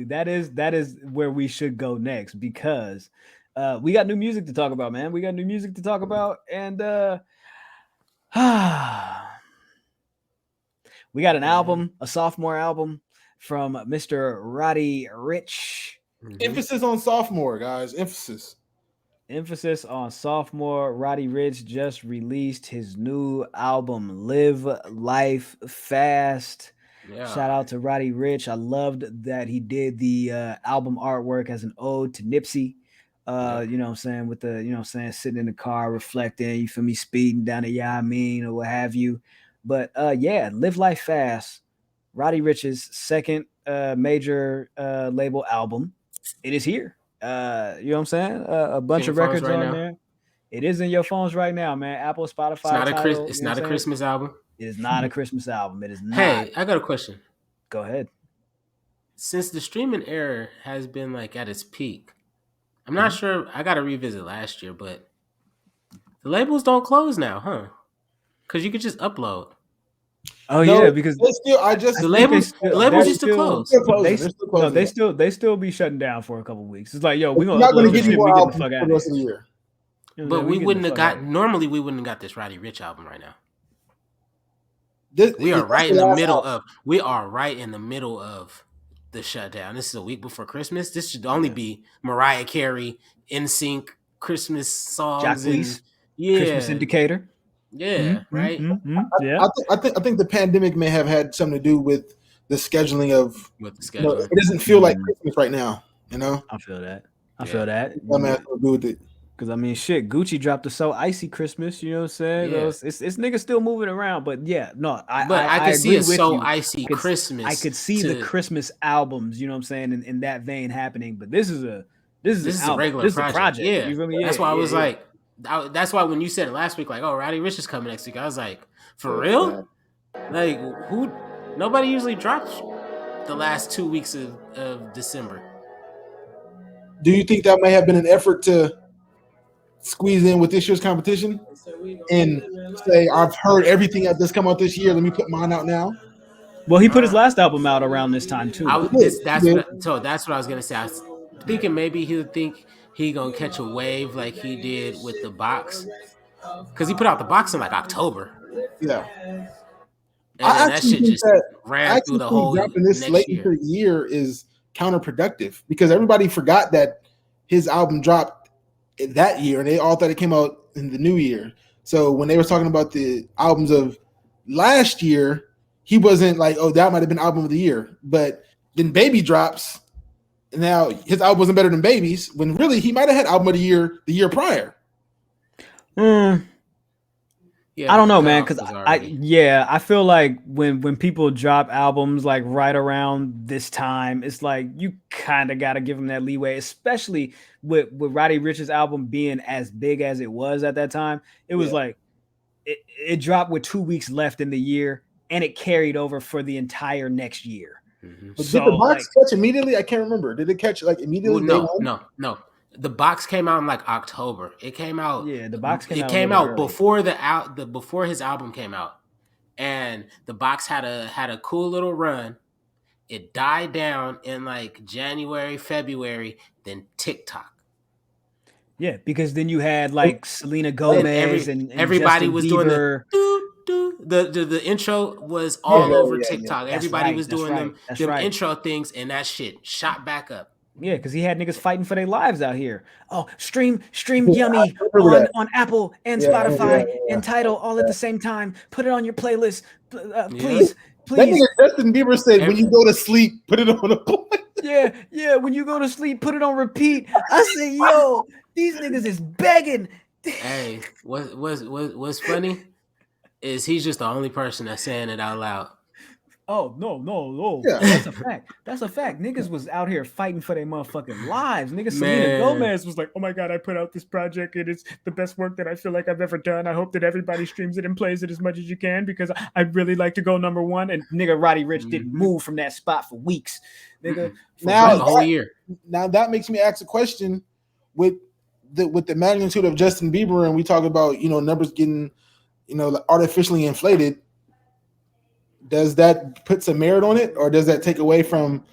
That is where we should go next because we got new music to talk about, man. We got new music to talk about, and we got an album, a sophomore album from Mr. Roddy Ricch. Emphasis on sophomore, guys. Emphasis. Emphasis on sophomore. Roddy Ricch just released his new album, Live Life Fast. Shout out to Roddy Ricch. I loved that he did the album artwork as an ode to Nipsey. You know what I'm saying? With the, you know what I'm saying, sitting in the car reflecting, you feel me, speeding down the I mean, or what have you. But yeah, Live Life Fast, Roddy Ricch's second major label album. It is here. You know what I'm saying? A bunch of records right on there. It is in your phones right now, man. Apple, Spotify, Tidal. It's not a Christmas album. It is not a Christmas album. It is not. Hey, I got a question. Go ahead. Since the streaming era has been like at its peak, I'm not sure. I got to revisit last year, but the labels don't close now, huh? Because you could just upload. Oh no, yeah, because the labels used to close. They still be shutting down for a couple weeks. It's like, yo, we're not going to give you more albums for the rest of the year. But we wouldn't have got. Normally, we wouldn't have got this Roddy Ricch album right now. We are right in the middle of. We are right in the middle of the shutdown. This is a week before Christmas. This should only be Mariah Carey, NSYNC, Christmas songs, Christmas Indicator. Yeah, right. Yeah, I think the pandemic may have had something to do with the scheduling of. With the scheduling, it doesn't feel like Christmas right now. You know, I feel that. I feel that. I mean, to do with it. Because I mean, shit, Gucci dropped a So Icy Christmas. You know what I'm saying? Yeah. It's niggas still moving around, but yeah, no, I could see a So you. Icy Christmas. I could see the Christmas albums. You know what I'm saying? In that vein happening, but this is a regular project. Yeah, you feel me? That's why I was like. That's why when you said it last week, like, oh, Roddy Ricch is coming next week, I was like, for real? Like, who? Nobody usually drops the last 2 weeks of December. Do you think that may have been an effort to squeeze in with this year's competition and say, I've heard everything that's come out this year, let me put mine out now? Well, he put his last album out around this time too. That's what I was gonna say. I was thinking maybe he would think he gonna catch a wave like he did with the box, because he put out the box in like October. Yeah, and that shit just ran through the whole dropping this next late year. into the year is counterproductive because everybody forgot that his album dropped that year and they all thought it came out in the new year. So when they were talking about the albums of last year, he wasn't like, oh, that might have been album of the year. But then Baby drops. Now his album wasn't better than Baby's when really he might have had album of the year prior. Yeah, I don't know, man, because I feel like when people drop albums like right around this time, it's like you kind of got to give them that leeway, especially with Roddy Ricch's album being as big as it was at that time. It was like it dropped with 2 weeks left in the year, and it carried over for the entire next year. Mm-hmm. But did the box catch immediately? I can't remember. Did it catch like immediately? No. The box came out in like October. It came out. Yeah, the box came out. It came out before before his album came out, and the box had a cool little run. It died down in like January, February, then TikTok. Yeah, because then you had like Selena Gomez and everybody Justin was Bieber. doing the intro was all over TikTok. Yeah. Everybody was doing them right. intro things, and that shit shot back up. Yeah, because he had niggas fighting for their lives out here. Oh, stream Yummy on Apple and Spotify and Tidal all at the same time. Put it on your playlist, please. That nigga Justin Bieber said, when you go to sleep, put it on a playlist. Yeah, when you go to sleep, put it on repeat. I say, yo, these niggas is begging. Hey, what's funny is he's just the only person that's saying it out loud. Oh, no. Yeah. That's a fact. Niggas was out here fighting for their motherfucking lives. Niggas, Selena Gomez was like, oh my God, I put out this project. It is the best work that I feel like I've ever done. I hope that everybody streams it and plays it as much as you can because I'd really like to go number one. And nigga, Roddy Ricch didn't move from that spot for weeks. Nigga, now the whole year. Now that makes me ask a question with the magnitude of Justin Bieber, and we talk about, numbers getting, artificially inflated. Does that put some merit on it, or does that take away from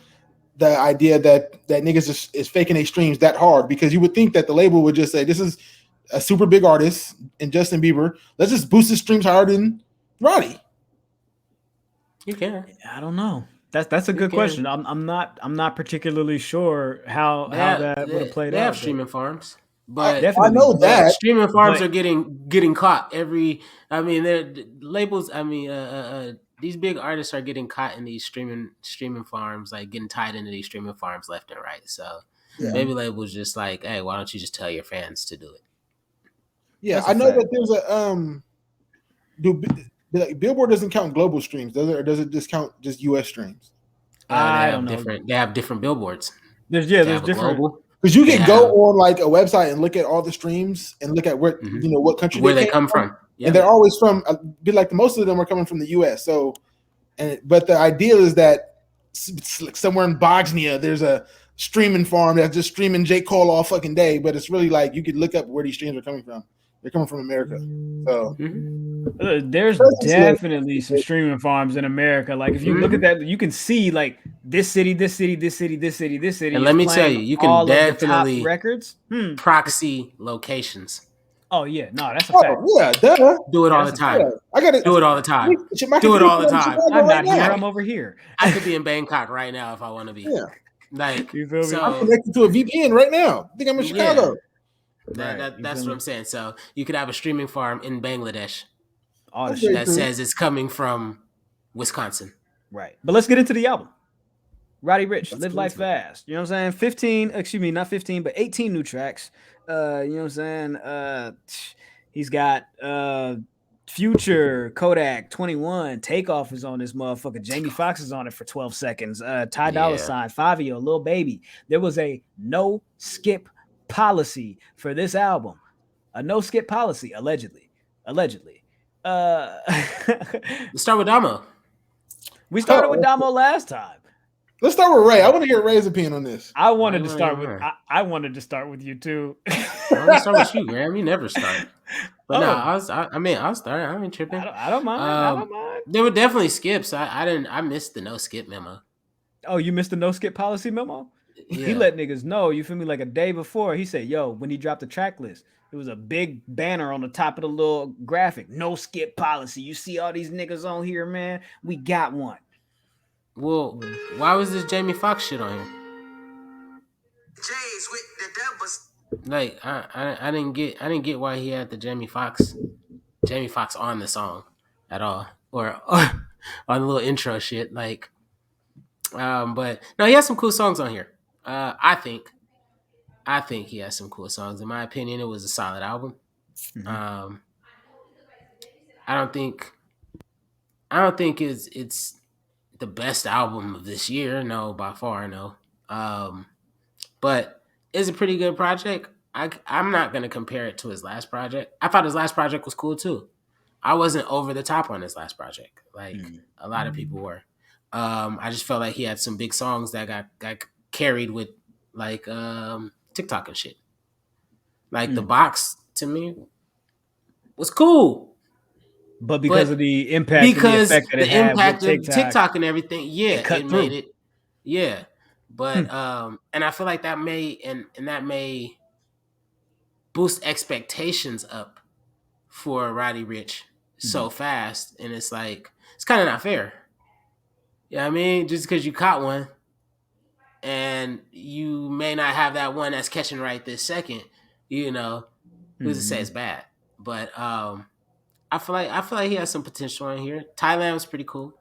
the idea that niggas is faking their streams that hard, because you would think that the label would just say, this is a super big artist and Justin Bieber, let's just boost his streams higher than Roddy. You can. I don't know. That's a good question. I'm not particularly sure how that would have played they have out. streaming farms, I but know that streaming farms are getting caught every. I mean, they're labels. I mean, these big artists are getting caught in these streaming farms, like getting tied into these streaming farms left and right. So maybe labels just like, hey, why don't you just tell your fans to do it? Yeah, I know that there's a Billboard doesn't count global streams, does it, or does it just count just US streams? I don't know. They have different billboards. There's different. Because you can go on like a website and look at all the streams and look at where what country where they come from. Yeah. And they're always from. Be like most of them are coming from the U.S. So, but the idea is that somewhere in Bosnia there's a streaming farm that's just streaming J. Cole all fucking day. But it's really like you could look up where these streams are coming from. They're coming from America. So there's definitely some streaming farms in America. Like if you look at that, you can see like this city, this city, this city, this city, this city. And let me tell you, you can definitely records proxy locations. Oh yeah, no, that's a fact. Yeah, duh. Do it all the time. I gotta do it all the time. Do it all the time. I'm not here. I'm over here. I could be in Bangkok right now if I want to be. Yeah. Like you feel me? So, I'm connected to a VPN right now. I think I'm in Chicago. That's what I'm saying. So you could have a streaming farm in Bangladesh that says it's coming from Wisconsin. Right. But let's get into the album. Roddy Ricch, Live Life Fast. You know what I'm saying? 18 new tracks. You know what I'm saying? He's got Future, Kodak, 21, Takeoff is on this motherfucker. Jamie Foxx is on it for 12 seconds. Ty Dolla $ign, Fabio, Lil Baby. There was a no skip policy for this album. A no skip policy, allegedly. Let's start with Damo. We started with Damo last time. Let's start with Ray. I want to hear Ray's opinion on this. I wanted to start with I wanted to start with you too. I'm gonna start with you, Graham. You never start. But no, I'll start. I ain't tripping. I don't mind. I don't mind. There were definitely skips. I missed the no skip memo. Oh, you missed the no skip policy memo? Yeah. He let niggas know, you feel me, like a day before. He said, yo, when he dropped the track list, it was a big banner on the top of the little graphic. No skip policy. You see all these niggas on here, man? We got one. Well, why was this Jamie Foxx shit on here? Like I didn't get why he had the Jamie Foxx on the song at all, or on the little intro shit. Like, but no, he has some cool songs on here. I think he has some cool songs. In my opinion, it was a solid album. Mm-hmm. I don't think it's the best album of this year. No, by far, no. But it's a pretty good project. I'm not going to compare it to his last project. I thought his last project was cool too. I wasn't over the top on his last project. Like a lot of people were. I just felt like he had some big songs that got carried with like TikTok and shit. Like The Box to me was cool. But because of the impact, because and the effect that it had impact with TikTok and everything, it made it. Yeah, but and I feel like that may boost expectations up for Roddy Ricch so fast, and it's like it's kind of not fair. You know what I mean? Just because you caught one, and you may not have that one that's catching right this second, you know, who's to say it's bad? But I feel like he has some potential in here. Thailand was pretty cool.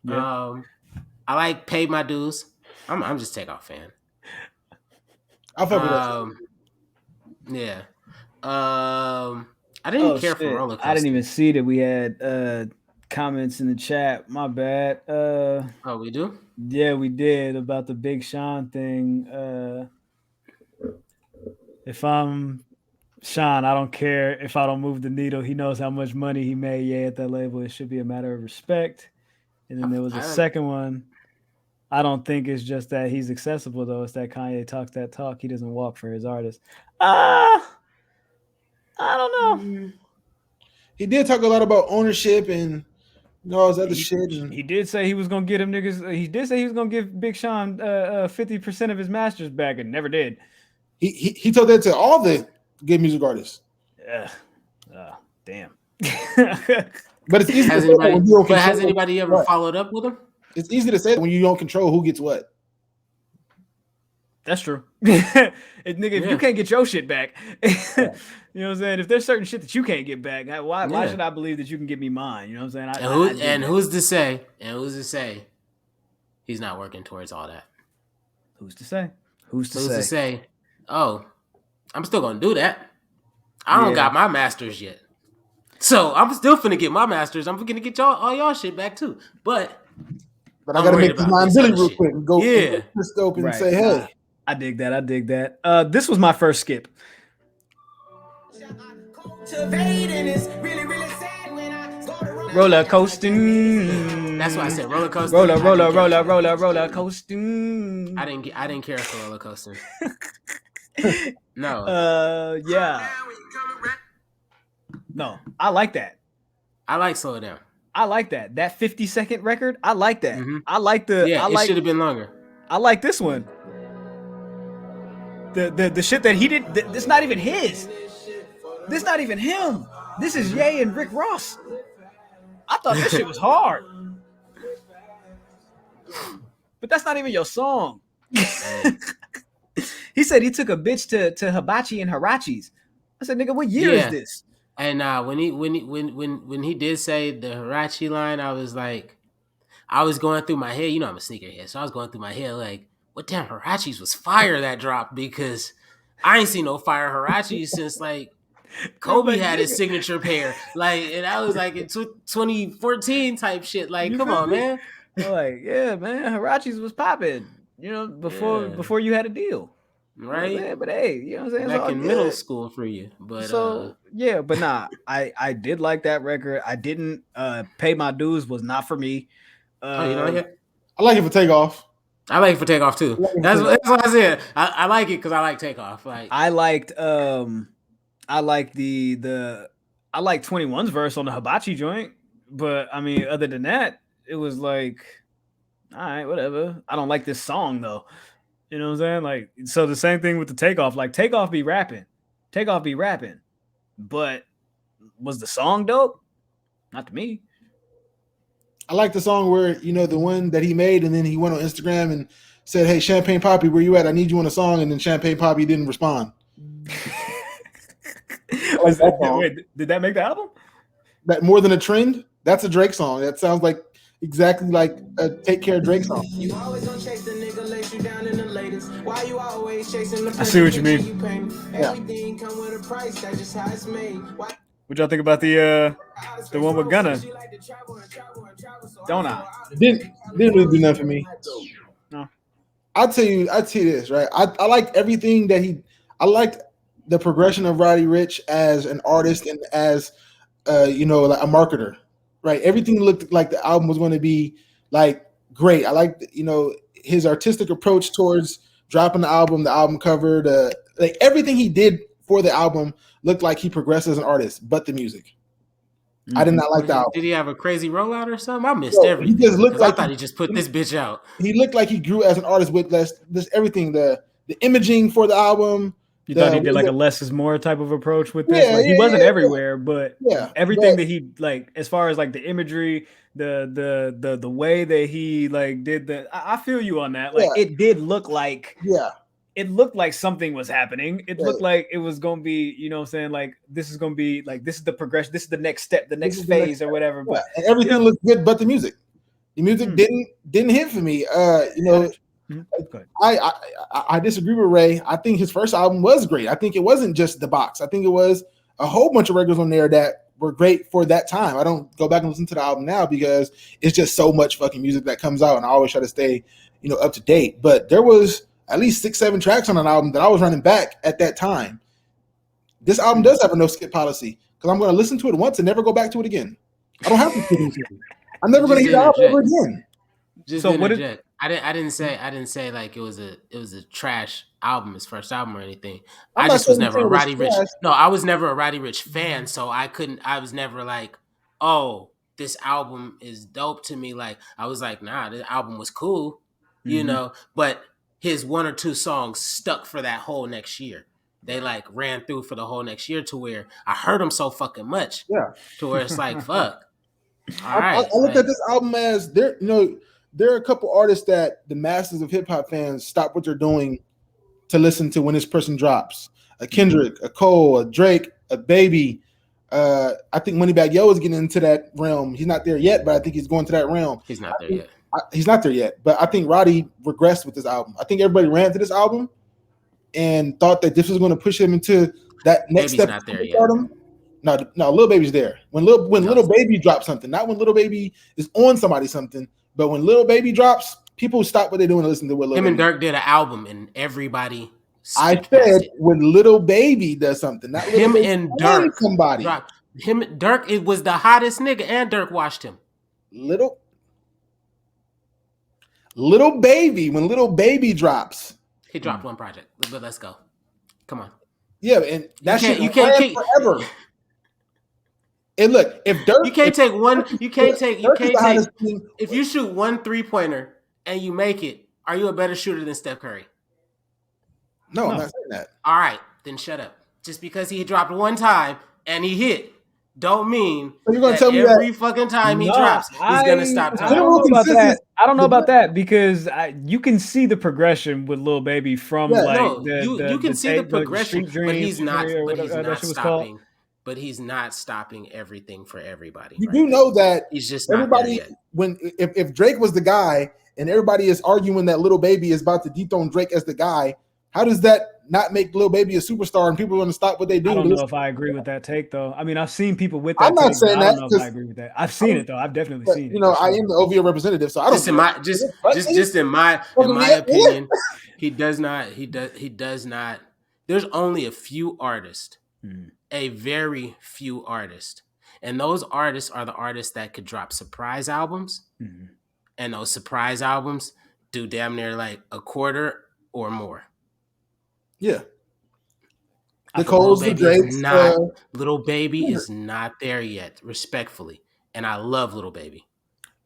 Yeah. I like Paid My Dues. I'm just Takeoff fan. I'll fuck with that. Yeah. I didn't even care for Roller Coaster. I didn't even see that we had comments in the chat. My bad. Oh, we do? Yeah, we did about the Big Sean thing. If I'm Sean, I don't care if I don't move the needle. He knows how much money he made at that label. It should be a matter of respect. And then there was a second one. I don't think it's just that he's accessible, though. It's that Kanye talks that talk. He doesn't walk for his artists. I don't know. He did talk a lot about ownership and No, it's other shit. And He did say he was gonna get him niggas. He did say he was gonna give Big Sean 50% of his masters back, and never did. he told that to all the good music artists. Uh, damn. But it's easy to Has say that when anybody? you don't But has control anybody ever what. followed up with him? It's easy to say that when you don't control who gets what. That's true. Nigga, if Yeah. you can't get your shit back, Yeah. you know what I'm saying? If there's certain shit that you can't get back, why Yeah. should I believe that you can give me mine? You know what I'm saying? And who's to say? And who's to say? He's not working towards all that. Who's to say? Who's to Who's say? to say? Oh, I'm still gonna do that. I don't Yeah. got my masters yet, so I'm still finna get my masters. I'm gonna get all y'all shit back too. But But I I'm gotta worried make this about line this Billy other real shit. quick and go Yeah. to scope and Right. say, hey. I dig that. I dig that. This was my first skip. Roller coasting. That's why I said roller coaster. Roller coasting. I didn't care for roller coaster. No. Yeah. No, I like that. I like Slow It Down. I like that. That 50-second record, I like that. Mhm. I like the. Yeah, I like, it should have been longer. I like this one. The shit that he did. This not even his. This not even him. This is Ye and Rick Ross. I thought this shit was hard. But that's not even your song. He said he took a bitch to Hibachi and Hirachis. I said, nigga, what year is this? And when he did say the Hirachi line, I was like, I was going through my head. You know I'm a sneakerhead, so I was going through my head like, what damn Hirachis was fire that dropped, because I ain't seen no fire Hirachis since like Kobe had his signature pair, like, and I was like in 2014 type shit. Like, You come feel on, me? man. Like, yeah, man, Hirachis was popping. You know, before you had a deal. Right? You know, but hey, you know what I'm saying? It's Back all in good. middle school for you. But so yeah, but nah, I did like that record. I didn't Pay My Dues was not for me. you know, yeah. I like it for Takeoff. I like it for Takeoff too. That's what I said. I like it because I like Takeoff. Like, I liked I like I like 21's verse on the Hibachi joint, but I mean, other than that, it was like, all right, whatever. I don't like this song though. You know what I'm saying? Like, so the same thing with the Takeoff. Like, Takeoff be rapping, but was the song dope? Not to me. I like the song where, you know, the one that he made, and then he went on Instagram and said, hey, Champagne Poppy, where you at? I need you on a song. And then Champagne Poppy didn't respond. Wait, did that make the album? That More Than a Trend? That's a Drake song. That sounds like exactly like a Take Care Drake song. You always gonna chase the nigga, lace you down in the latest. Why you always chasing the I see what you mean. Everything come with a price, that's just how it's made. What y'all think about the one with Gunna? Don't I? Didn't really do nothing for me. No. I'll tell you this, right? I liked everything that I liked the progression of Roddy Ricch as an artist and as you know, like a marketer, right? Everything looked like the album was going to be like great. I liked, you know, his artistic approach towards dropping the album cover, like everything he did for the album looked like he progressed as an artist, but the music. Mm-hmm. I did not like the album. Did he have a crazy rollout or something? I missed everything. He just looked like I thought he just put this bitch out. He looked like he grew as an artist with this everything, the imaging for the album. You thought he did like a less is more type of approach with this? Yeah, like, he wasn't everywhere, but everything that he, like, as far as like the imagery, the way that he like did I feel you on that. Like it did look like it looked like something was happening. It looked like it was gonna be, you know what I'm saying, like this is gonna be like this is the progression, this is the next step, the next phase or whatever. But and everything looked good but the music. The music didn't hit for me. You know, I disagree with Ray. I think his first album was great. I think it wasn't just The Box. I think it was a whole bunch of records on there that were great for that time. I don't go back and listen to the album now because it's just so much fucking music that comes out, and I always try to stay, you know, up to date. But there was at least 6-7 tracks on an album that I was running back at that time. This album does have a no skip policy because I'm going to listen to it once and never go back to it again. I don't have to skip it. I'm never going to hear the album ever again. So what did I didn't say like it was a trash album, his first album or anything. I just was never a Roddy Ricch. No, I was never a Roddy Ricch fan, so I was never like, oh, this album is dope to me. Like I was like, nah, this album was cool, you know, but his 1 or 2 songs stuck for that whole next year. They like ran through for the whole next year to where I heard them so fucking much. Yeah. To where it's like, fuck. All I right. look at this album as there are a couple artists that the masses of hip hop fans stop what they're doing to listen to when this person drops. A Kendrick, a Cole, a Drake, a Baby. I think Moneybagg Yo is getting into that realm. He's not there yet, but I think he's going to that realm. He's not there yet. He's not there yet, but I think Roddy regressed with this album. I think everybody ran to this album and thought that this was going to push him into that next Baby's step. Not there yet. No, Lil Baby's there. When Lil Baby drops something, not when Lil Baby is on somebody something, but when Lil Baby drops, people stop what they're doing and listen to what Lil Baby. And Dirk did an album and everybody. I said when Lil Baby does something, not Lil him Baby and Dirk. somebody. Dirk, it was the hottest nigga, and Dirk watched him. Little Baby, when Lil Baby drops, he dropped one project. But let's go. Come on. Yeah, and that you can't keep forever. And look, if Dirk, you can't take one. You can't take. Thing. If you shoot 1 3-pointer and you make it, are you a better shooter than Steph Curry? No, I'm not saying that. All right, then shut up. Just because he dropped one time and he hit, don't mean you're gonna tell me every that fucking time he drops, he's gonna stop I don't know about that. I don't know about that because you can see the progression with Lil Baby from you can see the progression, but he's not. But he's not stopping. But he's not stopping everything for everybody. You do know that he's just everybody. When if Drake was the guy and everybody is arguing that Lil Baby is about to dethrone Drake as the guy, how does that not make Lil Baby a superstar and people are going to stop what they do? I don't know if I agree with that take, though. I mean, I've seen people with that. I'm not take, saying that. I don't know if I agree with that. I've seen it though. I've definitely seen it. You know, I am the OVO representative, so I don't. Just in my opinion, he does not. He does not. There's only a few artists, a very few artists, and those artists are the artists that could drop surprise albums, and those surprise albums do damn near like a quarter or more. Yeah. Nicole's the Drake's. Lil Baby is not there yet, respectfully. And I love Lil Baby.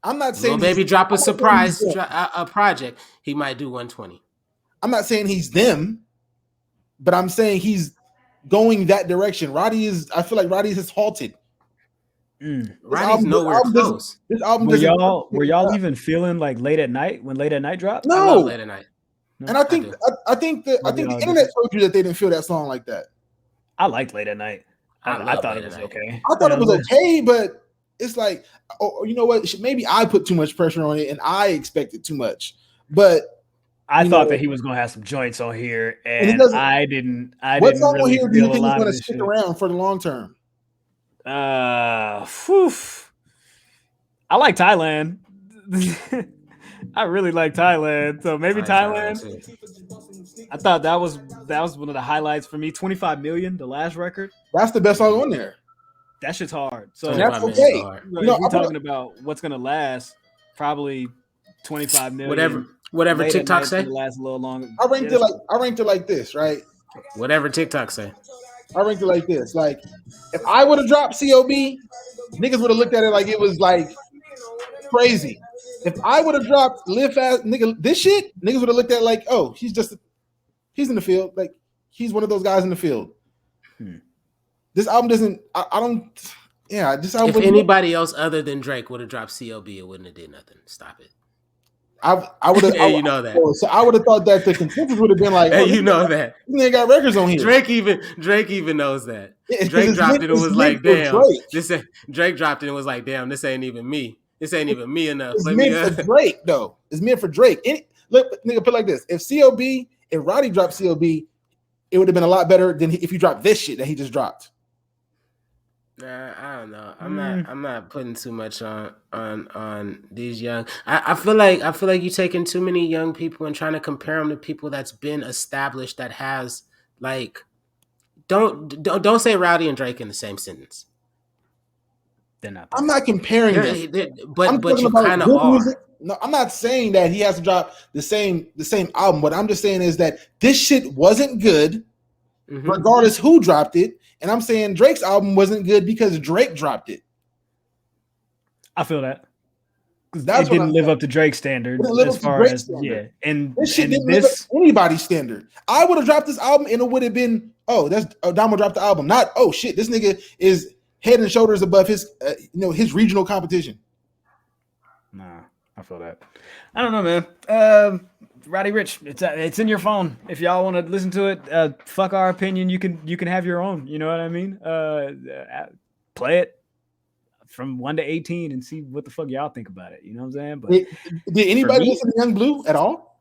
I'm not saying Lil Baby drop a surprise a project, he might do 120. I'm not saying he's them, but I'm saying he's going that direction. I feel like Roddy has halted. Roddy's nowhere close. This album were y'all even feeling like Late at Night when Late at Night dropped? No. I love Late at Night. No, and I think the internet told you that they didn't feel that song like that. I liked Late at Night. I thought it was okay. I thought it was okay, but it's like, oh, you know what? Maybe I put too much pressure on it and I expected too much. But I thought that he was going to have some joints on here, and I didn't. What song on here do you think is going to stick around for the long term? I like Thailand. I really like Thailand, so maybe Thailand. I thought that was one of the highlights for me. 25 million, the last record. That's the best song on there. That shit's hard. So that's okay. We're talking about what's gonna last, probably 25 million. Whatever TikTok say. Last a little longer. I ranked it like this, right? Whatever TikTok say. I ranked it like this. Like, if I would have dropped COB, niggas would have looked at it like it was like crazy. If I would have dropped Live Fast, nigga, this shit, niggas would have looked at it like, oh, he's in the field. Like, he's one of those guys in the field. This album doesn't, this album. If anybody else other than Drake would have dropped COB, it wouldn't have did nothing. Stop it. I would have. Hey, you know that. So I would have thought that the consensus would have been like, hey, you know that. They got records on here. Drake even knows that. Drake dropped it and was like, damn. Drake dropped it and was like, damn, this ain't even me. This ain't even me enough. It's meant for Drake, though. It's meant for Drake. Look, nigga, put it like this: if Roddy dropped COB, it would have been a lot better than if you dropped this shit that he just dropped. Nah, I don't know. I'm not putting too much on these young. I feel like you're taking too many young people and trying to compare them to people that's been established that has like. Don't say Rowdy and Drake in the same sentence. They're not. I'm not comparing them. But you kind of are. Music. No, I'm not saying that he has to drop the same album. What I'm just saying is that this shit wasn't good, regardless who dropped it. And I'm saying Drake's album wasn't good because Drake dropped it. I feel that. That's it didn't live up to Drake's standard as far as standard. yeah. And this shit didn't this live up to anybody's standard. I would have dropped this album and it would have been, that's Damo dropped the album. Not, oh shit, this nigga is head and shoulders above his his regional competition. Nah, I feel that. I don't know, man. Roddy Ricch, it's in your phone. If y'all want to listen to it, fuck our opinion. You can have your own. You know what I mean? Play it from 1 to 18 and see what the fuck y'all think about it. You know what I'm saying? But did anybody listen to Young Blue at all?